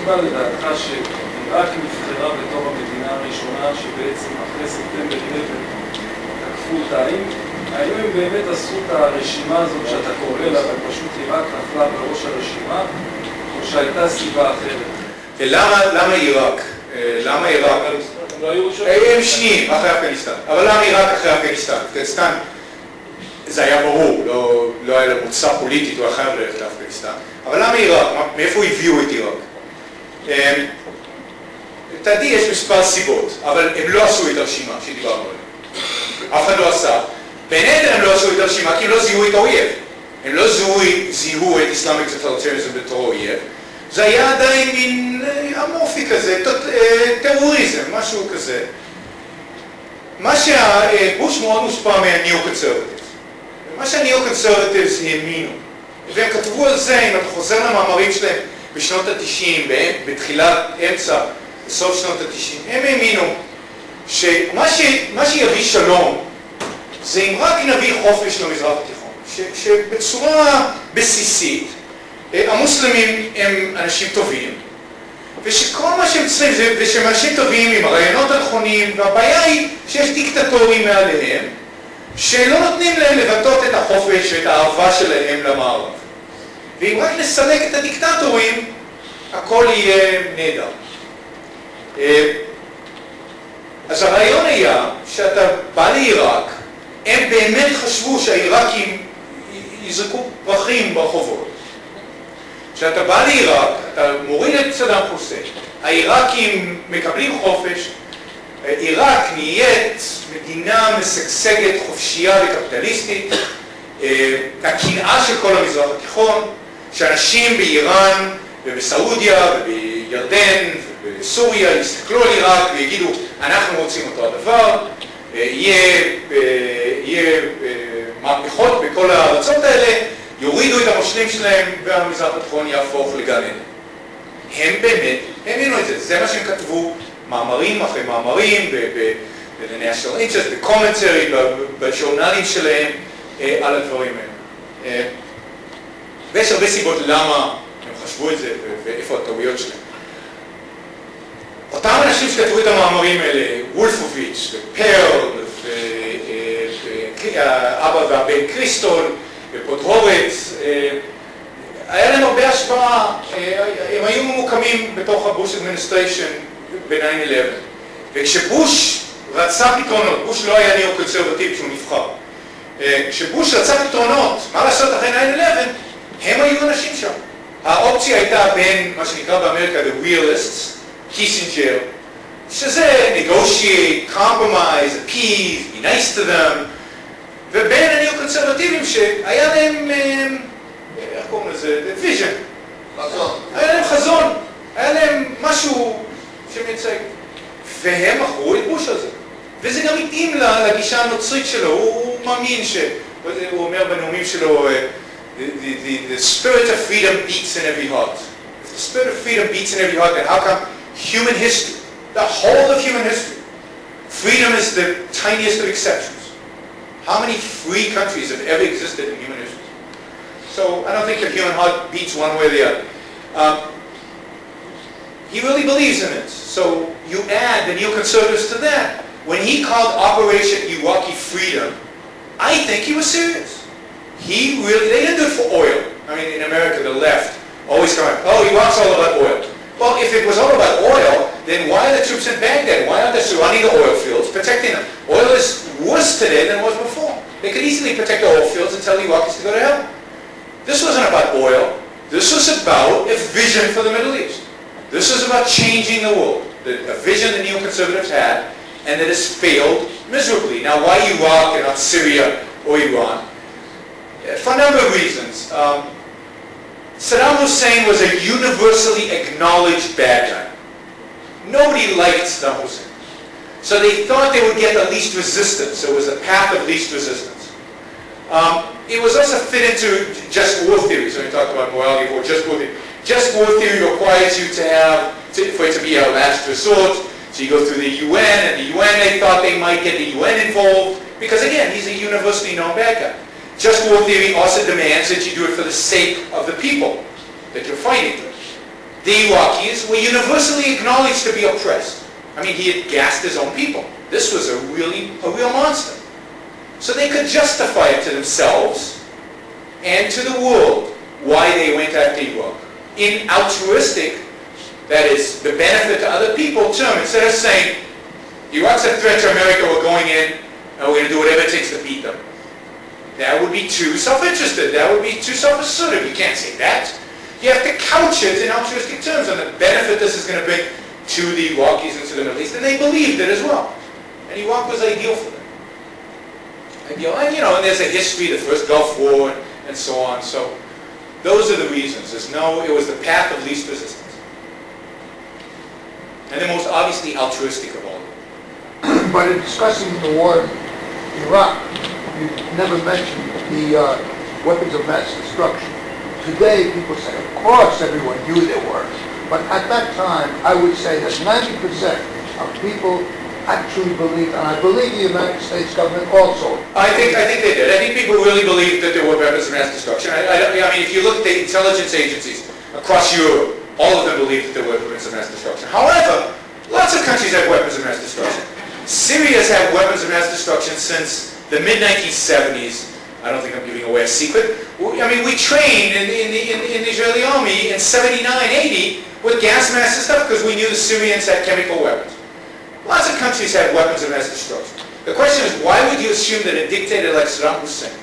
מקובל לדעתך שעיראק נבחרה בתור המדינה הראשונה שבעצם אחרי ספטמבר 11 תקפו אותה, האם הם באמת עשו את הרשימה הזאת שאתה קורא לה ופשוט עיראק נפלה בראש הרשימה, או שהייתה סיבה אחרת? למה עיראק? למה עיראק? הם שניים אחרי אפגניסטן, אבל למה עיראק אחרי אפגניסטן? אפגניסטן זה היה ברור, לא היה למוצא פוליטית, הוא חייב ללכת לאפגניסטן. אבל למה עיראק? מאיפה הביאו את עיראק? תדעי, יש מספר סיבות, אבל הם לא עשו את הרשימה שדיברנו עליה. אף אחד לא עשה. בין היתר הם לא עשו את הרשימה כי הם לא זיהו את האויב. הם לא זיהו את Islamic Totalitarianism בתור האויב. זה היה עדיין מין אמורפי כזה, טרוריזם, משהו כזה. מה שבוש מאוד מושפע מהניאו-קונסרבטיבס. מה שהניאו-קונסרבטיבס האמינו, והם כתבו על זה, אם אתה חוזר למאמרים שלהם בשנות ה-90, בתחילת, אמצע, בסוף שנות ה-90, הם האמינו שמה שיביא שלום זה אם רק נביא חופש למזרח התיכון, שבצורה בסיסית המוסלמים הם אנשים טובים, ושכל מה שהם צריכים זה, ושהם אנשים טובים עם הרעיונות הנכונים, והבעיה היא שיש דיקטטורים מעליהם, שלא נותנים להם לבטאות את החופש ואת האהבה שלהם למערב. ואם רק נסלק את הדיקטטורים, הכל יהיה נהדר. אז הרעיון היה שאתה בא לעיראק, הם באמת חשבו שהעיראקים יזרקו פרחים ברחובות. כשאתה בא לעיראק, אתה מוריד את סדאם חוסיין, העיראקים מקבלים חופש, עיראק נהיית מדינה משגשגת, חופשייה וקפיטליסטית, הקנאה של כל המזרח התיכון, שאנשים באיראן ובסעודיה ובירדן ובסוריה יסתכלו על עיראק ויגידו, אנחנו רוצים אותו הדבר, יהיה מהפכות בכל הארצות האלה, יורידו את המושלים שלהם והמזרח התיכון יהפוך לגן עדן. הם באמת האמינו את זה, זה מה שהם כתבו, מאמרים אחרי מאמרים, ב-National Interest, ב-Commentary, בז'ורנלים שלהם על הדברים האלה. ויש הרבה סיבות למה הם חשבו את זה ואיפה הטעויות שלהם. אותם אנשים שכתבו את המאמרים האלה, וולפוביץ' ופרל, ואבא והבן קריסטון, ופודהורץ, היה להם הרבה השפעה, הם היו ממוקמים בתוך הבוש אדמיניסטריישן ב-9/11. וכשבוש רצה פתרונות, בוש לא היה ניאו-קונסרבטיבי כשהוא נבחר, כשבוש רצה פתרונות, מה לעשות אחרי 9/11, הם היו אנשים שם. האופציה הייתה בין מה שנקרא באמריקה the realists, קיסינג'ר, שזה negotiate, compromise, appease, be nice to them, ובין הניאו-קונסרבטיבים שהיה להם, איך קוראים לזה, vision. חזון. היה להם חזון, היה להם משהו שמייצג. והם מכרו את בוש הזה. וזה גם התאים לגישה הנוצרית שלו, הוא מאמין הוא אומר בנאומים שלו, the spirit of freedom beats in every heart. If the spirit of freedom beats in every heart, then how come human history, the whole of human history, freedom is the tiniest of exceptions. How many free countries have ever existed in human history? So I don't think the human heart beats one way or the other. He really believes in it. So you add the neoconservatives to that. When he called Operation Iraqi Freedom, I think he was serious. They didn't do it for oil. I mean, in America, the left always come out, oh, Iraq's all about oil. Well, if it was all about oil, then why are the troops in Baghdad? Why aren't they surrounding the oil fields, protecting them? Oil is worse today than it was before. They could easily protect the oil fields and tell the Iraqis to go to hell. This wasn't about oil. This was about a vision for the Middle East. This was about changing the world. A vision the neoconservatives had, and that has failed miserably. Now, why Iraq and not Syria or Iran? For a number of reasons. Saddam Hussein was a universally acknowledged bad guy. Nobody liked Saddam Hussein. So they thought they would get the least resistance. So it was the path of least resistance. It was also fit into just war theory. So we talked about morality war, just war theory. Just war theory requires you for it to be a last resort. So you go through the UN, and the UN, they thought they might get the UN involved. Because again, he's a universally known bad guy. Just war theory also demands that you do it for the sake of the people that you're fighting with. the Iraqis were universally acknowledged to be oppressed. I mean, he had gassed his own people. This was a real monster. So they could justify it to themselves and to the world why they went after Iraq. In altruistic, that is, the benefit to other people term, instead of saying, Iraq's a threat to America, we're going in, and we're going to do whatever it takes to beat them. That would be too self-interested. That would be too self-assertive. You can't say that. You have to couch it in altruistic terms on the benefit this is going to bring to the Iraqis and to the Middle East. And they believed it as well. And Iraq was ideal for them. Ideal. And, and there's a history, the first Gulf War, and so on. So those are the reasons. It was the path of least resistance. And the most obviously altruistic of all of them. But in discussing the war in Iraq, you never mentioned the weapons of mass destruction. Today, people say, of course, everyone knew there were. But at that time, I would say that 90% of people actually believed, and I believe the United States government also. I think they did. I think people really believed that there were weapons of mass destruction. I mean, if you look at the intelligence agencies across Europe, all of them believed that there were weapons of mass destruction. However, lots of countries have weapons of mass destruction. Syria's had weapons of mass destruction since the mid-1970s. I don't think I'm giving away a secret. I mean, we trained in the Israeli army in 79, 80 with gas masks and stuff because we knew the Syrians had chemical weapons. Lots of countries have weapons of mass destruction. The question is, why would you assume that a dictator like Saddam Hussein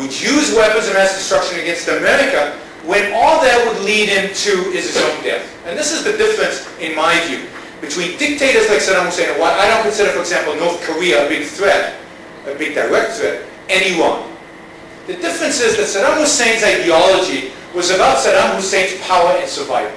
would use weapons of mass destruction against America when all that would lead him to is his own death? And this is the difference, in my view, between dictators like Saddam Hussein and what I don't consider, for example, North Korea a big threat, a big direct threat, and Iran. The difference is that Saddam Hussein's ideology was about Saddam Hussein's power and survival.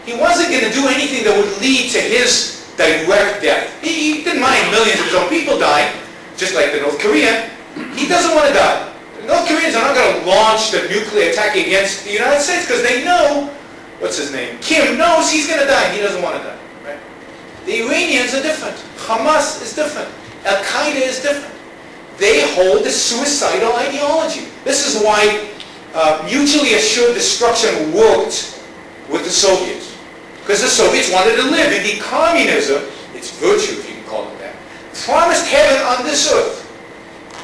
He wasn't going to do anything that would lead to his direct death. He didn't mind millions of his own people dying, just like the North Korean. He doesn't want to die. The North Koreans are not going to launch the nuclear attack against the United States because they know, what's his name? Kim knows he's going to die. He doesn't want to die. Right? The Iranians are different. Hamas is different. Al-Qaeda is different. They hold a suicidal ideology. This is why mutually assured destruction worked with the Soviets. Because the Soviets wanted to live in the communism, its virtue if you can call it that, promised heaven on this earth.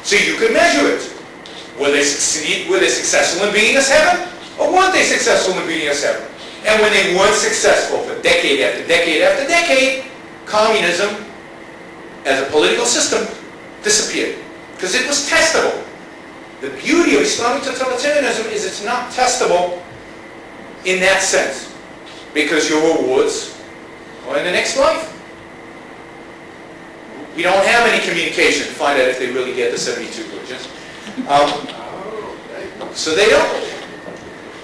So you could measure it. Will they succeed? Were they successful in bringing us heaven? Or weren't they successful in bringing us heaven? And when they weren't successful for decade after decade after decade, communism as a political system disappeared. Because it was testable. The beauty of Islamic totalitarianism is it's not testable in that sense. Because your rewards are in the next life. We don't have any communication to find out if they really get the 72 versions. So they don't.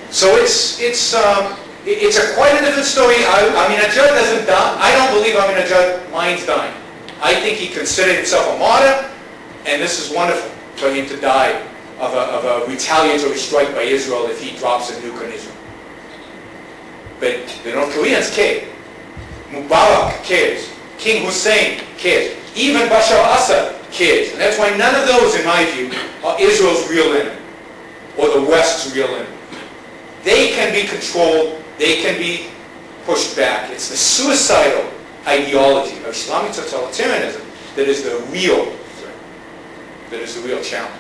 So it's a quite a different story. Ahmadinejad doesn't die. I don't believe Ahmadinejad minds dying. I think he considered himself a martyr, and this is wonderful for him to die of a retaliatory strike by Israel if he drops a nuke on Israel. But the North Koreans cared. Mubarak cares. King Hussein cares. Even Bashar Assad cares. And that's why none of those, in my view, are Israel's real enemy or the West's real enemy. They can be controlled. They can be pushed back. It's the suicidal ideology of Islamic totalitarianism that is the real threat, that is the real challenge.